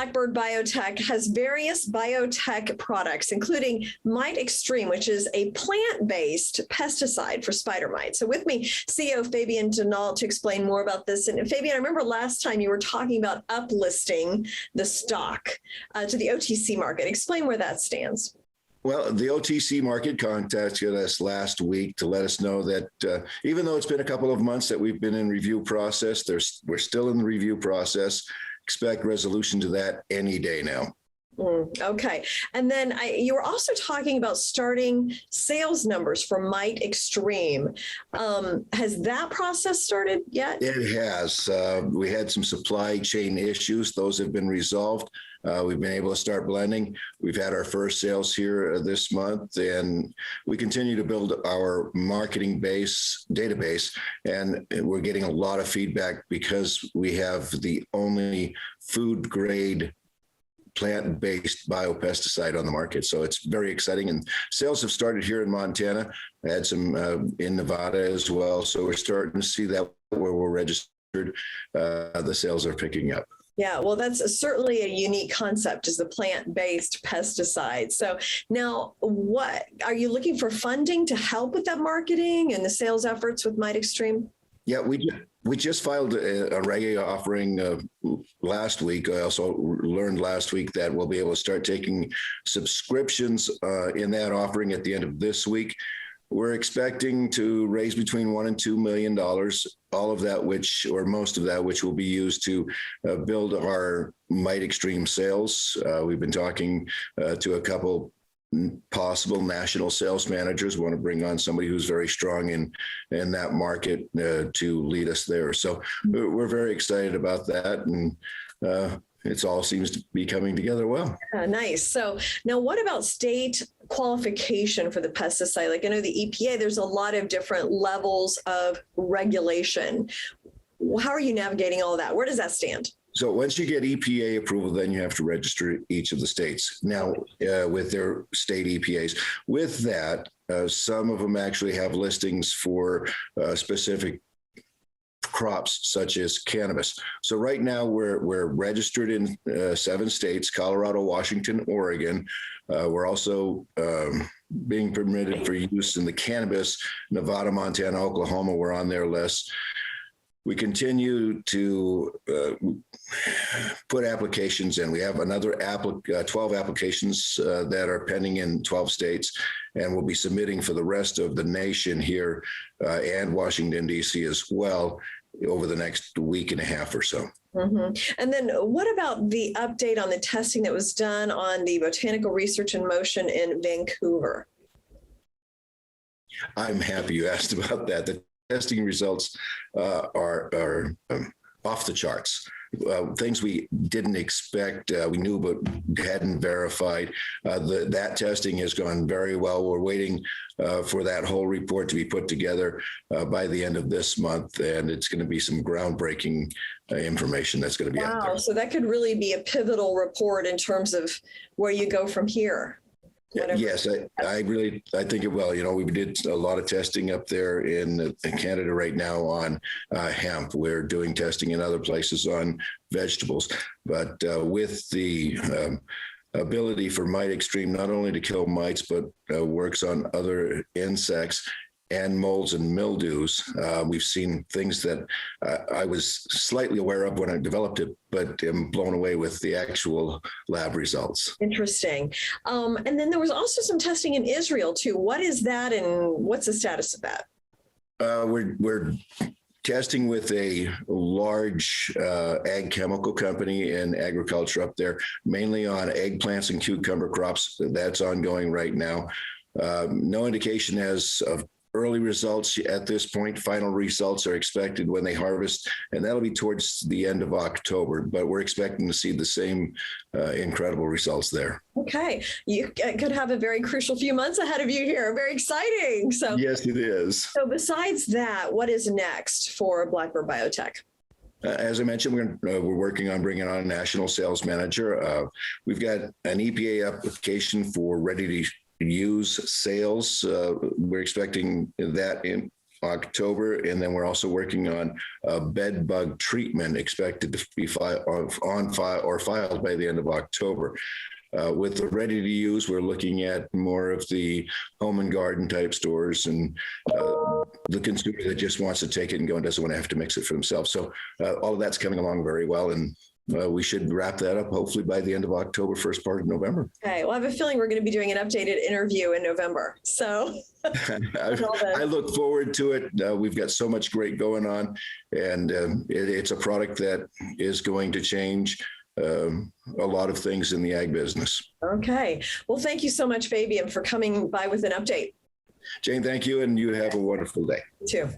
Blackbird Biotech has various biotech products, including MiteXstream, which is a plant-based pesticide for spider mites. So with me, CEO Fabian Deneault to explain more about this. And Fabian, I remember last time you were talking about uplisting the stock to the OTC market. Explain where that stands. Well, the OTC market contacted us last week to let us know that even though it's been a couple of months that we've been in review process, we're still in the review process. Expect resolution to that any day now. Okay. And then you were also talking about starting sales numbers for MiteXstream. Has that process started yet? It has. We had some supply chain issues. Those have been resolved. We've been able to start blending. We've had our first sales here this month, and we continue to build our marketing database, and we're getting a lot of feedback because we have the only food grade plant-based biopesticide on the market. So it's very exciting, and sales have started here in Montana. I had some in Nevada as well. So we're starting to see that where we're registered, the sales are picking up. Yeah, well, that's certainly a unique concept, is the plant-based pesticide. So now, what are you looking for funding to help with that marketing and the sales efforts with MiteXstream? Yeah, we just filed a regular offering last week. I also learned last week that we'll be able to start taking subscriptions in that offering at the end of this week. We're expecting to raise between $1 and $2 million, all of that, or most of that, which will be used to build our MiteXstream sales. We've been talking to a couple possible national sales managers. We want to bring on somebody who's very strong in that market to lead us there. So we're very excited about that, and it all seems to be coming together well. Nice. So now what about state qualification for the pesticide? Like, I know the EPA, there's a lot of different levels of regulation. How are you navigating all of that? Where does that stand? So once you get EPA approval, then you have to register each of the states now with their state EPAs. With that, some of them actually have listings for specific crops such as cannabis. So right now we're registered in 7 states: Colorado, Washington, Oregon. We're also being permitted for use in the cannabis. Nevada, Montana, Oklahoma, we're on their list. We continue to put applications in. We have another 12 applications that are pending in 12 states, and we'll be submitting for the rest of the nation here and Washington, D.C. as well over the next week and a half or so. Mm-hmm. And then what about the update on the testing that was done on the Botanical Research in Motion in Vancouver? I'm happy you asked about that. The testing results are off the charts. Things we didn't expect, we knew but hadn't verified. That testing has gone very well. We're waiting for that whole report to be put together by the end of this month, and it's going to be some groundbreaking information that's going to be out there. So that could really be a pivotal report in terms of where you go from here. Yes, I think it will. You know, we did a lot of testing up there in Canada right now on hemp. We're doing testing in other places on vegetables. But with the ability for MiteXstream not only to kill mites, but works on other insects and molds and mildews, we've seen things that I was slightly aware of when I developed it, but am blown away with the actual lab results. Interesting. And then there was also some testing in Israel too. What is that, and what's the status of that? We're testing with a large ag chemical company in agriculture up there, mainly on eggplants and cucumber crops. That's ongoing right now. No indication as of early results at this point. Final results are expected when they harvest, and that'll be towards the end of October, but we're expecting to see the same incredible results there. Okay. You could have a very crucial few months ahead of you here. Very exciting. So yes, it is. So besides that, what is next for Blackbird Biotech? As I mentioned, we're working on bringing on a national sales manager. We've got an EPA application for ready to use sales. We're expecting that October, and then we're also working on a bed bug treatment expected to be filed by the end of October. With the ready to use, we're looking at more of the home and garden type stores and the consumer that just wants to take it and go and doesn't want to have to mix it for themselves. So all of that's coming along very well. And we should wrap that up hopefully by the end of October, first part of November. Okay. Well, I have a feeling we're going to be doing an updated interview in November. So I look forward to it. We've got so much great going on, and it's a product that is going to change a lot of things in the ag business. Okay. Well, thank you so much, Fabian, for coming by with an update. Jane, thank you, and you have a wonderful day. You too.